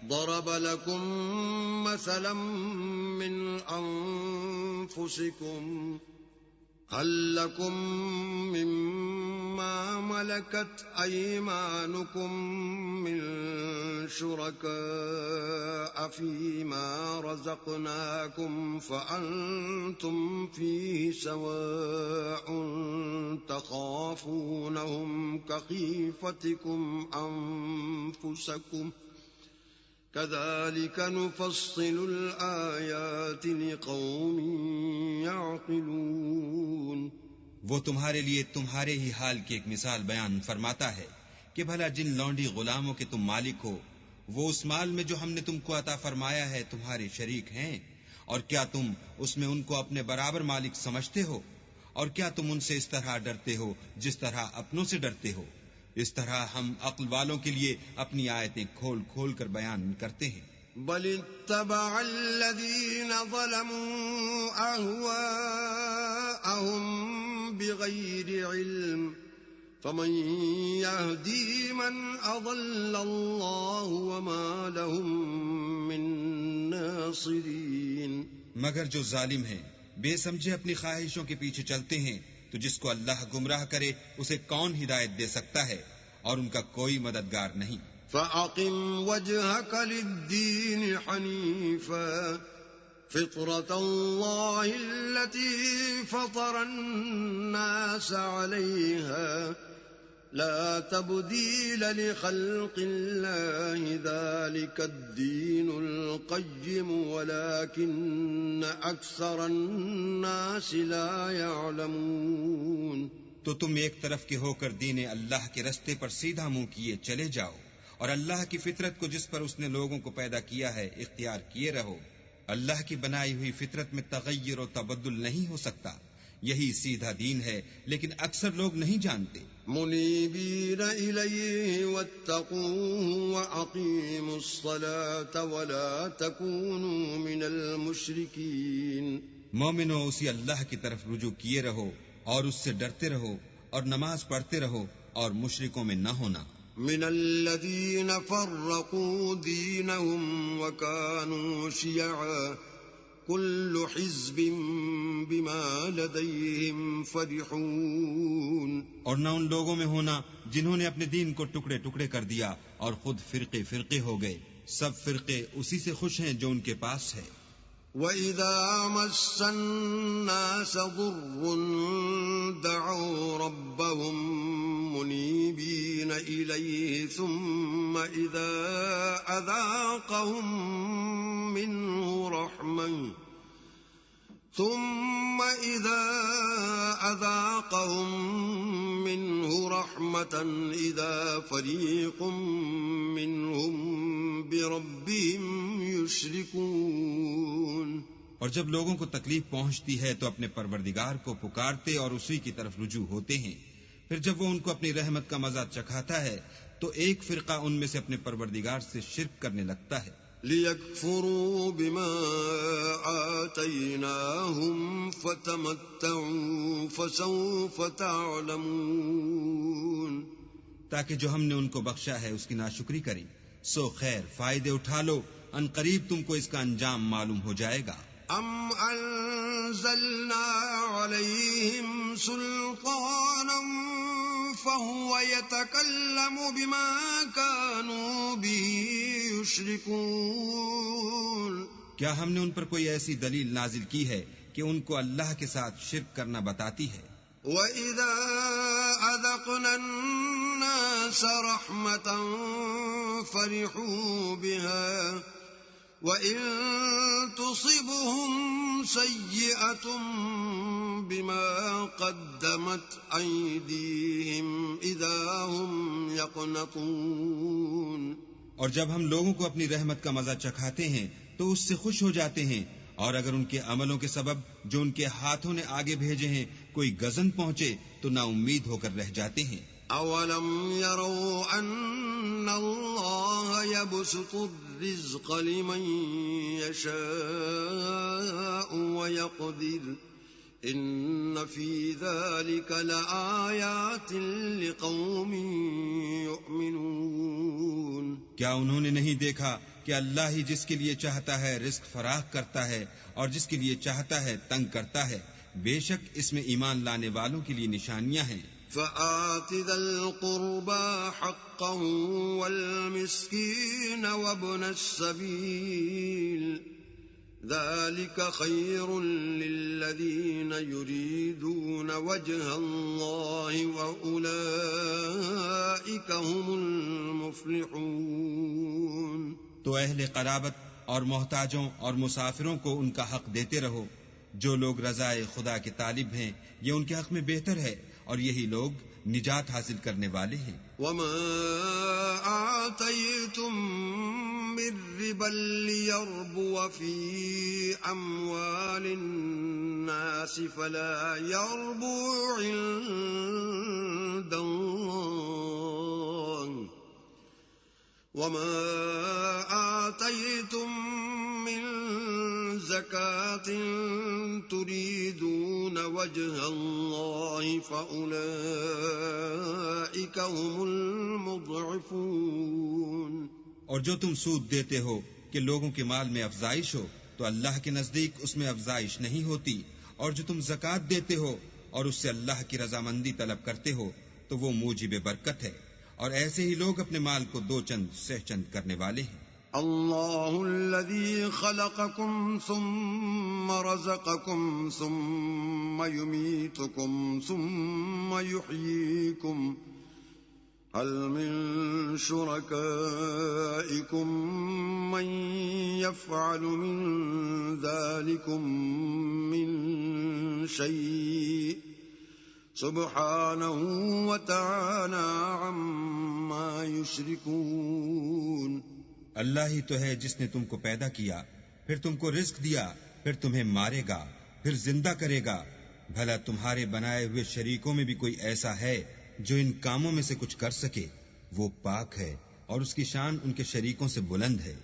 ضرب لكم مثلا من أنفسكم هل لكم مما ملكت أيمانكم من شركاء فيما رزقناكم فأنتم فيه سواء تخافونهم كخيفتكم أنفسكم كذلك نفصل الآيات لقوم يعقلون۔ وہ تمہارے لیے تمہارے ہی حال کی ایک مثال بیان فرماتا ہے کہ بھلا جن لونڈی غلاموں کے تم مالک ہو وہ اس مال میں جو ہم نے تم کو عطا فرمایا ہے تمہارے شریک ہیں، اور کیا تم اس میں ان کو اپنے برابر مالک سمجھتے ہو؟ اور کیا تم ان سے اس طرح ڈرتے ہو جس طرح اپنوں سے ڈرتے ہو؟ اس طرح ہم عقل والوں کے لیے اپنی آیتیں کھول کھول کر بیان کرتے ہیں۔ بل اتبع الذين ظلموا أهواءهم بغير علم فمن يهدي من أضل الله وما لهم من ناصرين۔ مگر جو ظالم ہیں بے سمجھے اپنی خواہشوں کے پیچھے چلتے ہیں تو جس کو اللہ گمراہ کرے اسے کون ہدایت دے سکتا ہے، اور ان کا کوئی مددگار نہیں۔ فَأَقِمْ وَجْهَكَ لِلدِّينِ حَنِيفًا فِطْرَةَ اللَّهِ الَّتِي فَطَرَ النَّاسَ عَلَيْهَا لَا تَبْدِيلَ لِخَلْقِ اللَّهِ ذَلِكَ الدِّينُ الْقَيِّمُ وَلَكِنَّ أَكْثَرَ النَّاسِ لَا يَعْلَمُونَ۔ تو تم ایک طرف کے ہو کر دین اللہ کے رستے پر سیدھا منہ کیے چلے جاؤ، اور اللہ کی فطرت کو جس پر اس نے لوگوں کو پیدا کیا ہے اختیار کیے رہو۔ اللہ کی بنائی ہوئی فطرت میں تغیر و تبدل نہیں ہو سکتا، یہی سیدھا دین ہے، لیکن اکثر لوگ نہیں جانتے۔ منیبین الیہ واتقوہ واقیموا الصلاة ولا تکونوا من المشرکین۔ مومنو اسی اللہ کی طرف رجوع کیے رہو اور اس سے ڈرتے رہو، اور نماز پڑھتے رہو اور مشرکوں میں نہ ہونا۔ من الذین فرقوا دینہم وکانوا شیعا کل حزب بما لدیہم فرحون۔ اور نہ ان لوگوں میں ہونا جنہوں نے اپنے دین کو ٹکڑے ٹکڑے کر دیا اور خود فرقے فرقے ہو گئے، سب فرقے اسی سے خوش ہیں جو ان کے پاس ہے۔ وَإِذَا مَسَّ النَّاسَ ضُرٌّ دَعَوْا رَبَّهُم مُنِيبِينَ إِلَيْهِ ثُمَّ إِذَا أَذَاقَهُم مِّنْهُ رَحْمَةً إِذَا فَرِيقٌ مِّنْهُم بِرَبِّهِمْ يُشْرِكُونَ۔ اور جب لوگوں کو تکلیف پہنچتی ہے تو اپنے پروردگار کو پکارتے اور اسی کی طرف رجوع ہوتے ہیں، پھر جب وہ ان کو اپنی رحمت کا مزہ چکھاتا ہے تو ایک فرقہ ان میں سے اپنے پروردگار سے شرک کرنے لگتا ہے۔ لِيَكْفُرُوا بِمَا آتَيْنَاهُمْ فَتَمَتَّعُوا فَسَوْفَ تَعْلَمُونَ۔ تاکہ جو ہم نے ان کو بخشا ہے اس کی ناشکری کریں، سو خیر فائدے اٹھا لو، ان قریب تم کو اس کا انجام معلوم ہو جائے گا۔ ام انزلنا علیہم سلطانا فهو يتكلم بما كانوا به يشركون۔ کیا ہم نے ان پر کوئی ایسی دلیل نازل کی ہے کہ ان کو اللہ کے ساتھ شرک کرنا بتاتی ہے؟ وَإِذَا أَذَقْنَا النَّاسَ رَحْمَةً فَرِحُوا بِهَا وَإِن تُصِبْهُمْ سَيِّئَةٌ بِمَا قَدَّمَتْ أَيْدِيهِمْ إِذَا هُمْ يَقْنَطُونَ۔ اور جب ہم لوگوں کو اپنی رحمت کا مزہ چکھاتے ہیں تو اس سے خوش ہو جاتے ہیں، اور اگر ان کے عملوں کے سبب جو ان کے ہاتھوں نے آگے بھیجے ہیں کوئی غضن پہنچے تو نا امید ہو کر رہ جاتے ہیں۔ اولم يروا ان اللہ يبسط الرزق لمن يشاء ويقدر ان في ذلك لآیات لقوم یؤمنون۔ کیا انہوں نے نہیں دیکھا کہ اللہ ہی جس کے لیے چاہتا ہے رزق فراخ کرتا ہے اور جس کے لیے چاہتا ہے تنگ کرتا ہے، بے شک اس میں ایمان لانے والوں کے لیے نشانیاں ہیں۔ فآت ذا القربى حقه والمسكين وابن السبيل ذلك خير للذين يريدون وجه الله وأولئك هم المفلحون۔ تو اہل قرابت اور محتاجوں اور مسافروں کو ان کا حق دیتے رہو۔ جو لوگ رضائے خدا کے طالب ہیں یہ ان کے حق میں بہتر ہے، اور یہی لوگ نجات حاصل کرنے والے ہیں۔ وما آتيتم من ربا ليربو في أموال الناس فلا يربو عند الله، وما آتيتم من زكاة تريدون وجه الله فأولئك هم المضعفون۔ اور جو تم سود دیتے ہو کہ لوگوں کے مال میں افزائش ہو تو اللہ کے نزدیک اس میں افزائش نہیں ہوتی، اور جو تم زکوٰۃ دیتے ہو اور اس سے اللہ کی رضامندی طلب کرتے ہو تو وہ موجب برکت ہے، اور ایسے ہی لوگ اپنے مال کو دو چند سہ چند کرنے والے ہیں۔ اللہ الذي خلقكم ثم رزقكم ثم يميتكم ثم يحييكم هل من شركائكم من يفعل من ذلكم من شيء سبحانه وتعالى عما يشركون۔ اللہ ہی تو ہے جس نے تم کو پیدا کیا، پھر تم کو رزق دیا، پھر تمہیں مارے گا، پھر زندہ کرے گا۔ بھلا تمہارے بنائے ہوئے شریکوں میں بھی کوئی ایسا ہے جو ان کاموں میں سے کچھ کر سکے؟ وہ پاک ہے اور اس کی شان ان کے شریکوں سے بلند ہے۔